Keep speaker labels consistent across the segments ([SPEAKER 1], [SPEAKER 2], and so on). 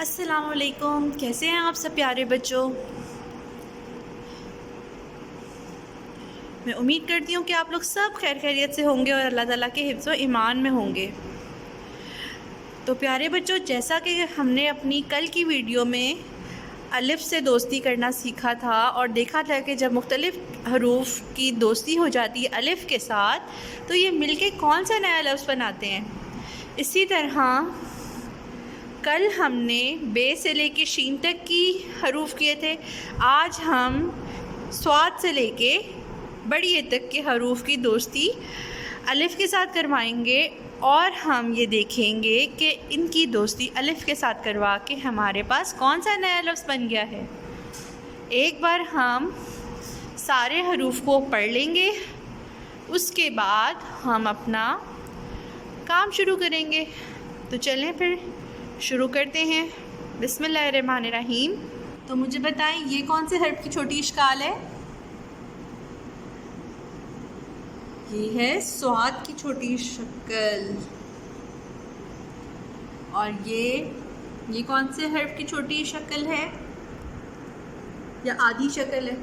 [SPEAKER 1] अस्सलामुअलैकुम, कैसे हैं आप सब प्यारे बच्चों। मैं उम्मीद करती हूँ कि आप लोग सब खैर खैरियत से होंगे और अल्लाह ताला के हिफ्ज़ व ईमान में होंगे। तो प्यारे बच्चों, जैसा कि हमने अपनी कल की वीडियो में अलिफ़ से दोस्ती करना सीखा था और देखा था कि जब मुख्तलिफ़ हरूफ की दोस्ती हो जाती है अलिफ़ के साथ तो ये मिलके कौन सा नया लफ्ज़ बनाते हैं। इसी तरह कल हमने बे से लेके शीन तक की हरूफ किए थे। आज हम स्वाद से लेके बड़ी ए तक के हरूफ की दोस्ती अलिफ़ के साथ करवाएंगे और हम ये देखेंगे कि इनकी दोस्ती अलिफ़ के साथ करवा के हमारे पास कौन सा नया लफ्ज़ बन गया है। एक बार हम सारे हरूफ को पढ़ लेंगे, उसके बाद हम अपना काम शुरू करेंगे। तो चलें फिर शुरू करते हैं। बिस्मिल्लाहिर्रहमानिर्रहीम। तो मुझे बताएं, ये कौन से हर्फ की छोटी इश्काल है? ये है स्वाद की छोटी शक्ल। और ये कौन से हर्फ की छोटी शक्ल है या आधी शक्ल है?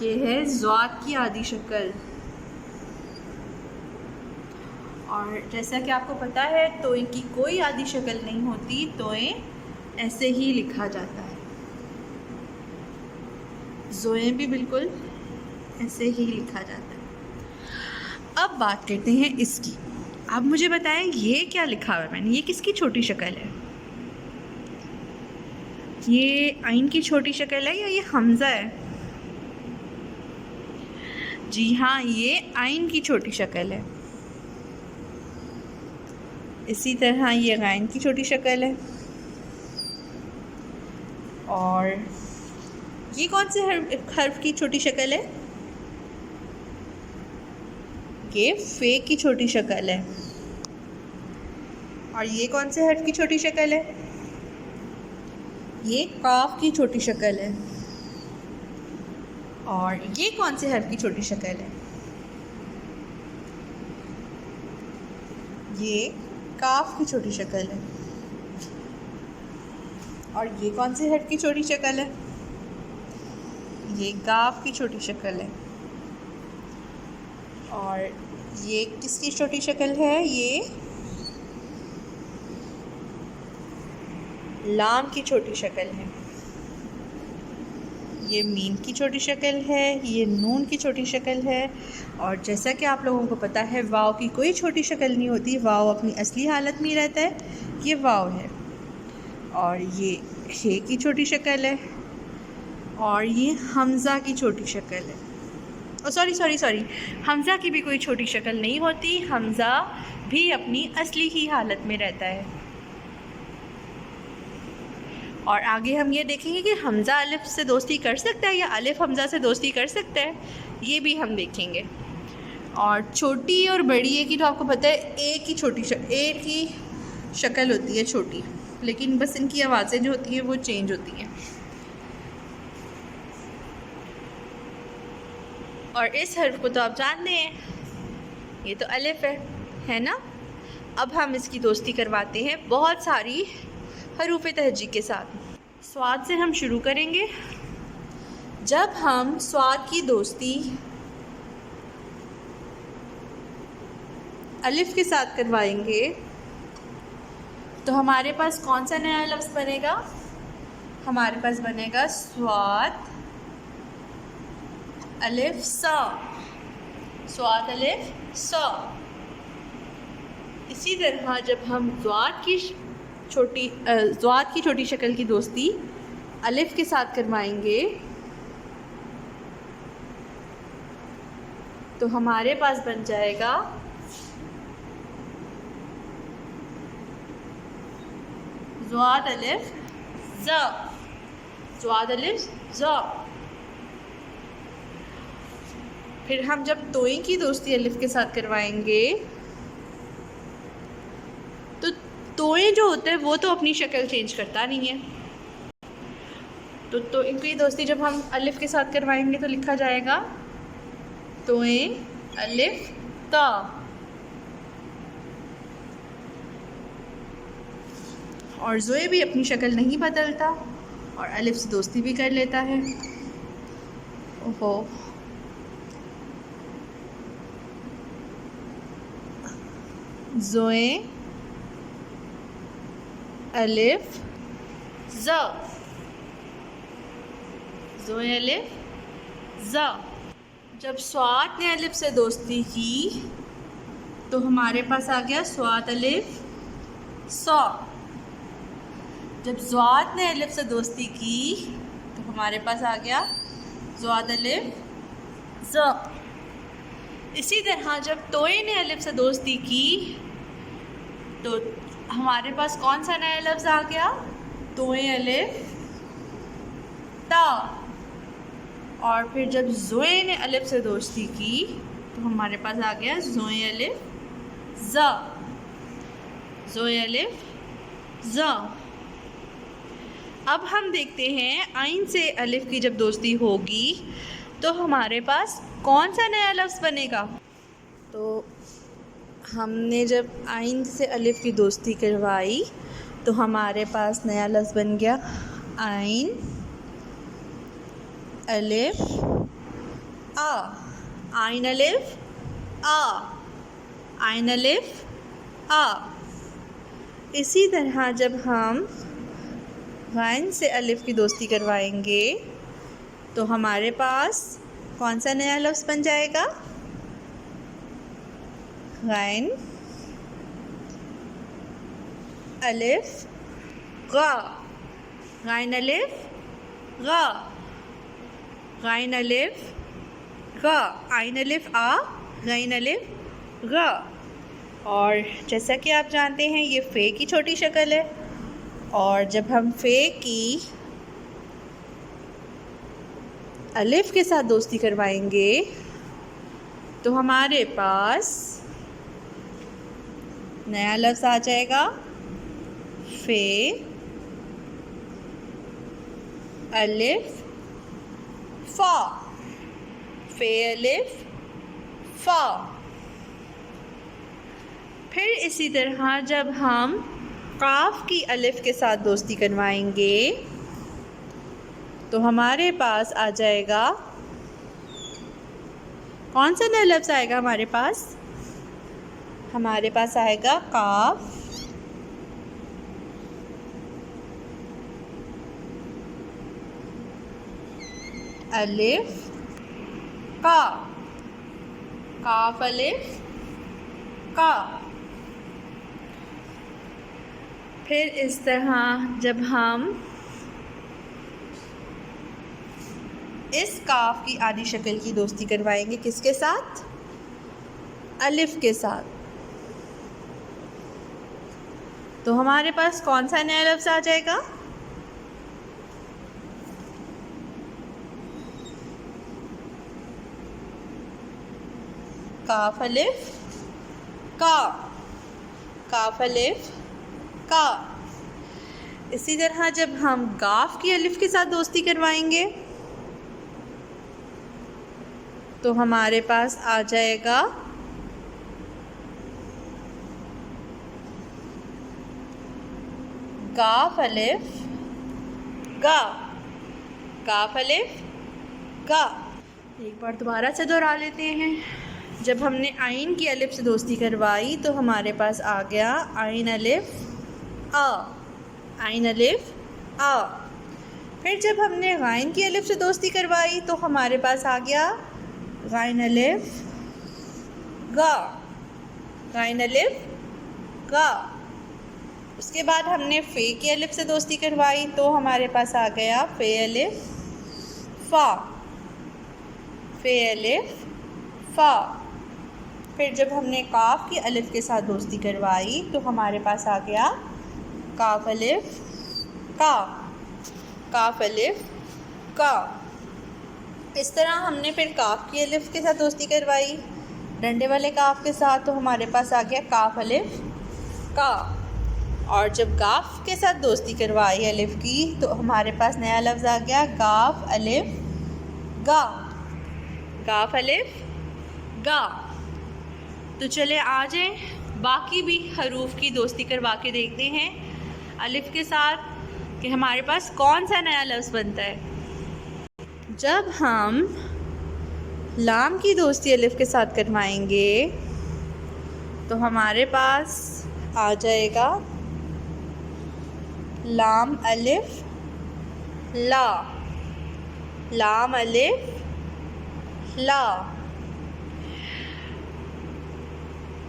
[SPEAKER 1] ये है ज़ाद की आधी शक्ल। और जैसा कि आपको पता है तोए की कोई आधी शक्ल नहीं होती, तोए ऐसे ही लिखा जाता है। ज़ोए भी बिल्कुल ऐसे ही लिखा जाता है। अब बात करते हैं इसकी। अब मुझे बताएं, ये क्या लिखा हुआ है मैंने, ये किसकी छोटी शक्ल है? ये आइन की छोटी शक्ल है या ये हमज़ा है? जी हाँ, ये आइन की छोटी शक्ल है। इसी तरह ये गैन की छोटी शक्ल है। और ये कौन से हर्फ की छोटी शक्ल है? ये फे की छोटी शक्ल है। और ये कौन से हर्फ की छोटी शक्ल है? ये काफ की छोटी शक्ल है। और ये कौन से हर्फ की छोटी शक्ल है? ये काफ की छोटी शक्ल है। और ये कौन से हर्फ की छोटी शक्ल है? ये गाफ की छोटी शक्ल है। और ये किसकी छोटी शक्ल है? ये लाम की छोटी शक्ल है। ये मीम की छोटी शक्ल है। ये नून की छोटी शक्ल है। और जैसा कि आप लोगों को पता है वाव की कोई छोटी शक्ल नहीं होती, वाव अपनी असली हालत में रहता है। ये वाव है। और ये हे की छोटी शक्ल है। और ये हमज़ा की छोटी शक्ल है। सॉरी, हमज़ा की भी कोई छोटी शक्ल नहीं होती, हमज़ा भी अपनी असली ही हालत में रहता है। और आगे हम ये देखेंगे कि हमज़ा अलिफ़ से दोस्ती कर सकता है या अलिफ़ हमज़ा से दोस्ती कर सकता है, ये भी हम देखेंगे। और छोटी और बड़ी ए की तो आपको पता है, ए की शक्ल होती है छोटी, लेकिन बस इनकी आवाज़ें जो होती हैं वो चेंज होती हैं। और इस हर्फ को तो आप जानते हैं, ये तो अलिफ़ है ना। अब हम इसकी दोस्ती करवाते हैं बहुत सारी हरूफ तहजी के साथ। स्वाद से हम शुरू करेंगे। जब हम स्वाद की दोस्ती अलिफ़ के साथ करवाएंगे तो हमारे पास कौन सा नया लफ्ज़ बनेगा? हमारे पास बनेगा स्वाद अलिफ़ सा। स्वाद अलिफ़ सा। इसी तरह जब हम ज़ाद की छोटी शक्ल की दोस्ती अलिफ़ के साथ करवाएंगे तो हमारे पास बन जाएगा ज़ाद अलिफ़ ज़ा। ज़ाद अलिफ़ ज़ा। फिर हम जब तोए की दोस्ती अलिफ़ के साथ करवाएंगे तो तोए जो होते हैं वो तो अपनी शक्ल चेंज करता नहीं है, तो इनकी दोस्ती जब हम अलिफ़ के साथ करवाएंगे तो लिखा जाएगा तोए अलिफ़ ता। और ज़ोए भी अपनी शक्ल नहीं बदलता और अलिफ से दोस्ती भी कर लेता है। ओहो, ज़ोए अलिफ ज़, ज़ोए अलिफ ज़। जब स्वात ने अलिफ से दोस्ती की तो हमारे पास आ गया स्वात अलिफ सौ। जब ज़्वात ने अलिफ से दोस्ती की तो हमारे पास आ गया ज़्वात अलिफ ज़। इसी तरह जब तोए ने अलिफ से दोस्ती की तो हमारे पास कौन सा नया लफ्ज़ आ गया? तोए अलिफ ता। और फिर जब ज़ोए ने अलिफ से दोस्ती की तो हमारे पास आ गया ज़ोए अलिफ ज़, ज़ोए अलिफ ज़। अब हम देखते हैं आइन से अलिफ की जब दोस्ती होगी तो हमारे पास कौन सा नया लफ्ज़ बनेगा। तो हमने जब आइन से अलिफ की दोस्ती करवाई तो हमारे पास नया लफ्ज़ बन गया आइन अलिफ आ, आइन अलिफ आ, आइन अलिफ आ। इसी तरह जब हम गाइन से अलिफ की दोस्ती करवाएंगे तो हमारे पास कौन सा नया लफ्ज़ बन जाएगा? गाइन अलिफ गा, गाइन अलिफ गा, गाइन अलिफ गा, आइन अलिफ आ, गाइन अलिफ गा। और जैसा कि आप जानते हैं ये फ़े की छोटी शक्ल है और जब हम फ़े की अलिफ के साथ दोस्ती करवाएंगे तो हमारे पास नया लफ्ज़ आ जाएगा फ़े अलिफ फ़ा, फ़े अलिफ फ़ा। फिर इसी तरह जब हम काफ की अलिफ के साथ दोस्ती करवाएंगे तो हमारे पास आ जाएगा कौन सा नया लफ्ज़ आएगा हमारे पास? हमारे पास आएगा काफ अलिफ का, काफ अलिफ का। फिर इस तरह जब हम इस काफ की आधी शक्ल की दोस्ती करवाएंगे किसके साथ? अलिफ के साथ, तो हमारे पास कौन सा नया लफ्ज़ आ जाएगा? काफ अलिफ का, काफ अलिफ का। इसी तरह जब हम गाफ की अलिफ के साथ दोस्ती करवाएंगे तो हमारे पास आ जाएगा गाफ अलिफ गा, गाफ अलिफ गा। एक बार दोबारा से दोहरा लेते हैं। जब हमने आइन की अलिफ से दोस्ती करवाई तो हमारे पास आ गया आइन अलिफ आ, आइन अलिफ आ। फिर जब हमने गाइन की अलिफ से दोस्ती करवाई तो हमारे पास आ गया गाइन अलिफ गा, गाइन अलिफ गा। उसके बाद हमने फ़े की अलिफ से दोस्ती करवाई तो हमारे पास आ गया फ़े अलिफ फ़ा, फ़े अलिफ फ़ा। फिर जब हमने काफ की अलिफ के साथ दोस्ती करवाई तो हमारे पास आ गया काफ अलिफ का, काफ अलिफ का। इस तरह हमने फिर काफ की अलिफ के साथ दोस्ती करवाई डंडे वाले काफ के साथ तो हमारे पास आ गया काफ अलिफ का। और जब गाफ के साथ दोस्ती करवाई अलिफ की तो हमारे पास नया लफ्ज़ आ गया गाफ अलिफ गा, गाफ अलिफ गा। तो चले आ जाएं बाकी भी हरूफ की दोस्ती करवा के देखते हैं। अलिफ के साथ कि हमारे पास कौन सा नया लफ्ज़ बनता है। जब हम लाम की दोस्ती अलिफ के साथ करवाएंगे तो हमारे पास आ जाएगा लाम अलिफ ला, लाम अलिफ ला।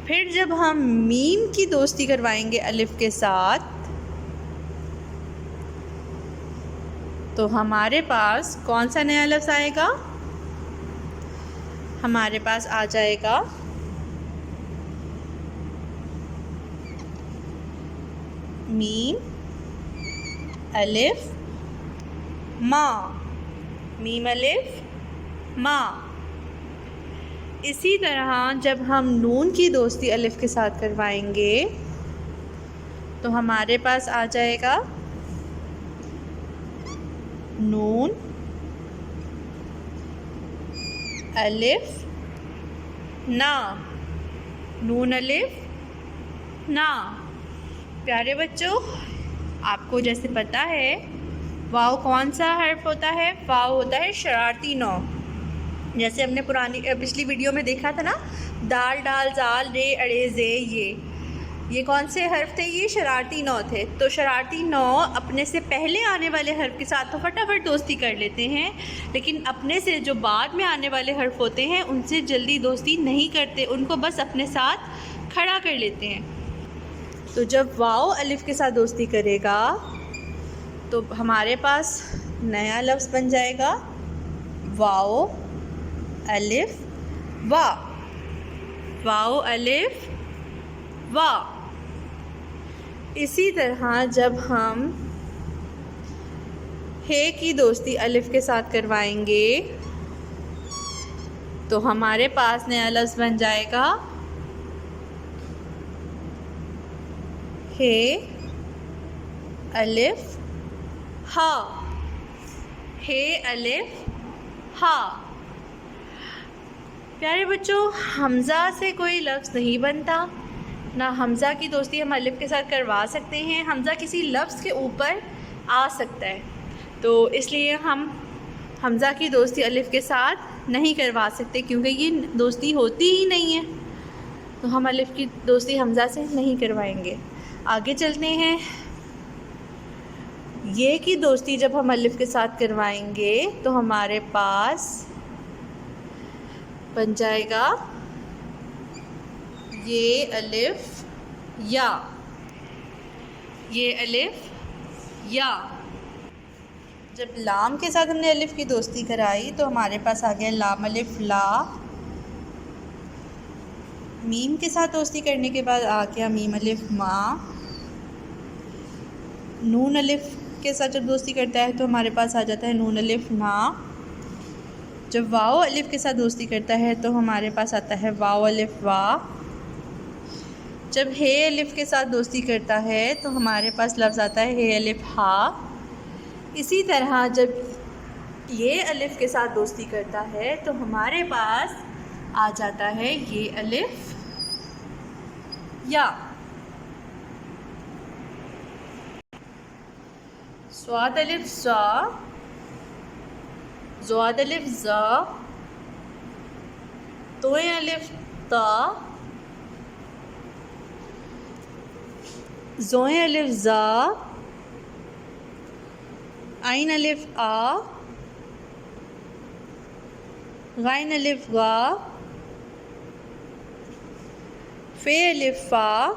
[SPEAKER 1] फिर जब हम मीम की दोस्ती करवाएंगे अलिफ के साथ तो हमारे पास कौन सा नया लफ्ज़ आएगा? हमारे पास आ जाएगा मीम अलिफ मा, मीम अलिफ मा। इसी तरह जब हम नून की दोस्ती अलिफ के साथ करवाएंगे तो हमारे पास आ जाएगा नून अलिफ ना, नून अलिफ ना। प्यारे बच्चों, आपको जैसे पता है वाव कौन सा हर्फ होता है? वाव होता है शरारती नौ। जैसे हमने पिछली वीडियो में देखा था ना, दाल डाल जाल रे अड़े जे, ये कौन से हर्फ थे? ये शरारती नौ थे। तो शरारती नौ अपने से पहले आने वाले हर्फ के साथ तो फटाफट दोस्ती कर लेते हैं, लेकिन अपने से जो बाद में आने वाले हर्फ होते हैं उनसे जल्दी दोस्ती नहीं करते, उनको बस अपने साथ खड़ा कर लेते हैं। तो जब वाव अलिफ के साथ दोस्ती करेगा तो हमारे पास नया लफ्ज़ बन जाएगा वाव अलिफ वा, वाव अलिफ वा। इसी तरह जब हम हे की दोस्ती अलिफ के साथ करवाएंगे तो हमारे पास नया लफ्ज़ बन जाएगा हे अलिफ हा, हे अलिफ हा। प्यारे बच्चों, हमज़ा से कोई लफ्ज़ नहीं बनता, ना हमज़ा की दोस्ती हम अलिफ के साथ करवा सकते हैं। हमज़ा किसी लफ्ज़ के ऊपर आ सकता है, तो इसलिए हम हमज़ा की दोस्ती अलिफ के साथ नहीं करवा सकते, क्योंकि ये दोस्ती होती ही नहीं है। तो हम अलिफ की दोस्ती हमज़ा से नहीं करवाएंगे। आगे चलते हैं। ये की दोस्ती जब हम अलिफ के साथ करवाएंगे तो हमारे पास बन जाएगा ये अलिफ या, ये अलिफ या। जब लाम के साथ हमने अलिफ की दोस्ती कराई तो हमारे पास आ गया लाम अलिफ ला। मीम के साथ दोस्ती करने के बाद आ गया मीम अलिफ मा। नून अलिफ के साथ जब दोस्ती करता है तो हमारे पास आ जाता है नून अलिफ ना। जब वाव अलिफ के साथ दोस्ती करता है तो हमारे पास आता है वाव अलिफ वा। जब हे अलिफ के साथ दोस्ती करता है तो हमारे पास लफ्ज़ आता है हे अलिफ हा। इसी तरह जब ये अलिफ के साथ दोस्ती करता है तो हमारे पास आ जाता है ये अलिफ या। स्वाद अलिफ ज़ा, ज़ाद अलिफ ज़ा, तोय अलिफ ता, ज़ोए अलिफ ज़ा, आइन अलिफ आ, गाइन अलिफ गा, फे अलिफ फ़ा,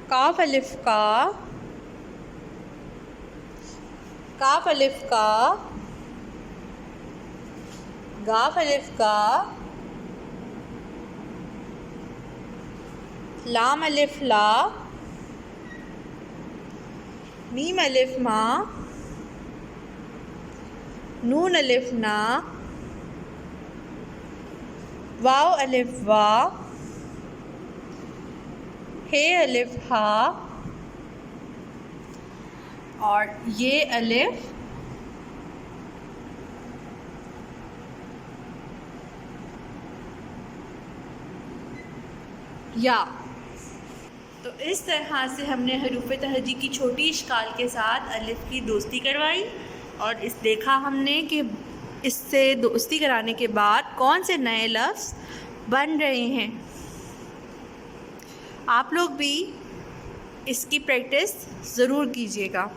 [SPEAKER 1] काफ अलिफ का, काफ अलिफ का, गाफ अलिफ का, लाम अलिफ ला, मीम अलिफ मा, नून अलिफ ना, वाव अलिफ वा, हे अलिफ हा और ये अलिफ या। तो इस तरह से हमने हरूफ तहजी की छोटी इश्काल के साथ अलिफ की दोस्ती करवाई और इस देखा हमने कि इससे दोस्ती कराने के बाद कौन से नए लफ्ज़ बन रहे हैं। आप लोग भी इसकी प्रैक्टिस ज़रूर कीजिएगा।